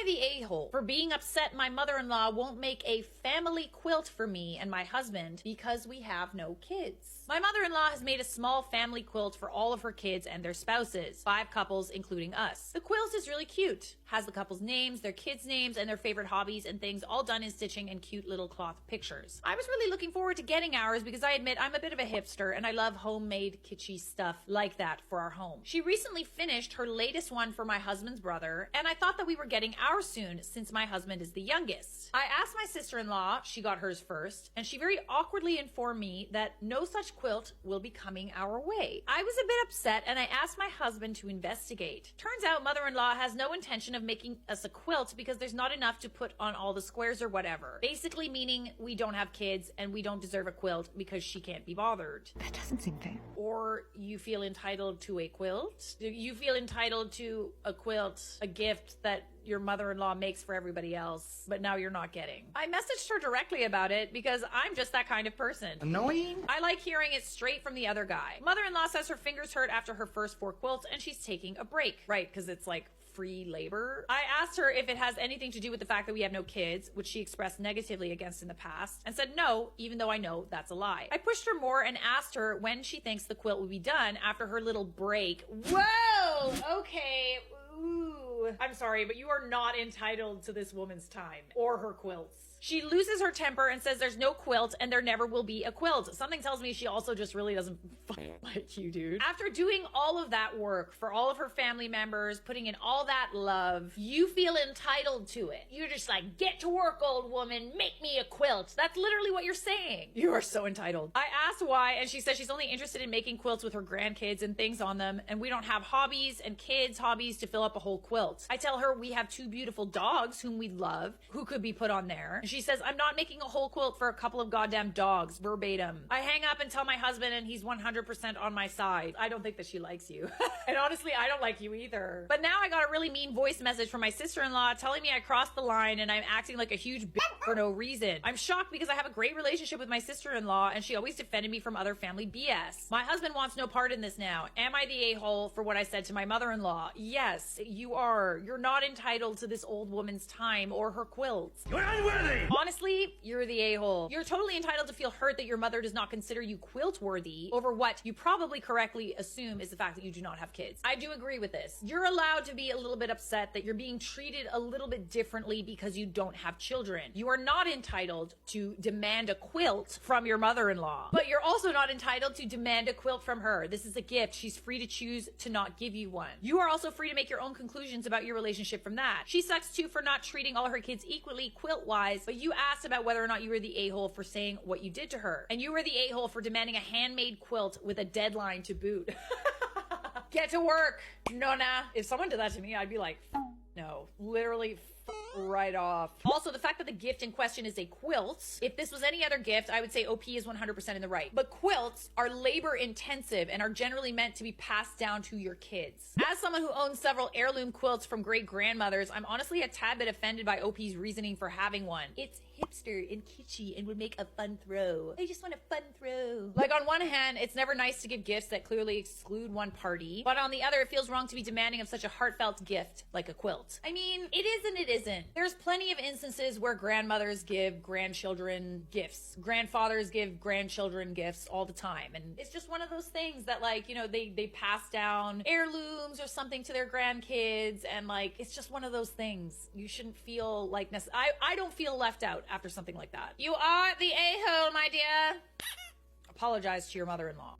I the a-hole for being upset my mother-in-law won't make a family quilt for me and my husband because we have no kids? My mother-in-law has made a small family quilt for all of her kids and their spouses, 5 couples including us. The quilt is really cute, has the couples' names, their kids' names, and their favorite hobbies and things all done in stitching and cute little cloth pictures. I was really looking forward to getting ours because I admit I'm a bit of a hipster and I love homemade kitschy stuff like that for our home. She recently finished her latest one for my husband's brother, and I thought that we were getting ours soon since my husband is the youngest. I asked my sister-in-law, she got hers first, and she very awkwardly informed me that no such quilt will be coming our way. I was a bit upset and I asked my husband to investigate. Turns out mother-in-law has no intention of making us a quilt because there's not enough to put on all the squares or whatever. Basically meaning we don't have kids and we don't deserve a quilt because she can't be bothered. That doesn't seem fair. Or you feel entitled to a quilt? Do you feel entitled to a quilt, a gift that your mother-in-law makes for everybody else, but now you're not getting? I messaged her directly about it because I'm just that kind of person. Annoying? I like hearing it straight from the other guy. Mother-in-law says her fingers hurt after her first 4 quilts and she's taking a break. Right, because it's like free labor. I asked her if it has anything to do with the fact that we have no kids, which she expressed negatively against in the past, and said no, even though I know that's a lie. I pushed her more and asked her when she thinks the quilt will be done after her little break. Whoa! Okay. Ooh. I'm sorry, but you are not entitled to this woman's time or her quilts. She loses her temper and says there's no quilt and there never will be a quilt. Something tells me she also just really doesn't fucking like you, dude. After doing all of that work for all of her family members, putting in all that love, you feel entitled to it. You're just like, get to work, old woman, make me a quilt. That's literally what you're saying. You are so entitled. I asked why, and she says she's only interested in making quilts with her grandkids and things on them, and we don't have hobbies and kids' hobbies to fill up a whole quilt. I tell her we have 2 beautiful dogs whom we love, who could be put on there. And she says, I'm not making a whole quilt for a couple of goddamn dogs, verbatim. I hang up and tell my husband and he's 100% on my side. I don't think that she likes you. And honestly, I don't like you either. But now I got a really mean voice message from my sister-in-law telling me I crossed the line and I'm acting like a huge bitch for no reason. I'm shocked because I have a great relationship with my sister-in-law and she always defended me from other family BS. My husband wants no part in this now. Am I the a-hole for what I said to my mother-in-law? Yes, you are. You're not entitled to this old woman's time or her quilts. You're unworthy! Honestly, you're the a-hole. You're totally entitled to feel hurt that your mother does not consider you quilt worthy over what you probably correctly assume is the fact that you do not have kids. I do agree with this. You're allowed to be a little bit upset that you're being treated a little bit differently because you don't have children. You are not entitled to demand a quilt from your mother-in-law, but you're also not entitled to demand a quilt from her. This is a gift. She's free to choose to not give you one. You are also free to make your own conclusions about your relationship from that. She sucks too for not treating all her kids equally quilt-wise, but you asked about whether or not you were the a-hole for saying what you did to her. And you were the a-hole for demanding a handmade quilt with a deadline to boot. Get to work, Nona. If someone did that to me, I'd be like, no, literally right off. Also, the fact that the gift in question is a quilt, if this was any other gift, I would say OP is 100% in the right. But quilts are labor intensive and are generally meant to be passed down to your kids. As someone who owns several heirloom quilts from great grandmothers, I'm honestly a tad bit offended by OP's reasoning for having one. It's hipster and kitschy and would make a fun throw. I just want a fun throw. Like, on one hand, it's never nice to give gifts that clearly exclude one party, but on the other, it feels wrong to be demanding of such a heartfelt gift like a quilt. I mean, it is and it isn't. There's plenty of instances where grandmothers give grandchildren gifts. Grandfathers give grandchildren gifts all the time. And it's just one of those things that, like, you know, they pass down heirlooms or something to their grandkids. And, like, it's just one of those things. You shouldn't feel like I don't feel left out after something like that. You are the a-hole, my dear. Apologize to your mother-in-law.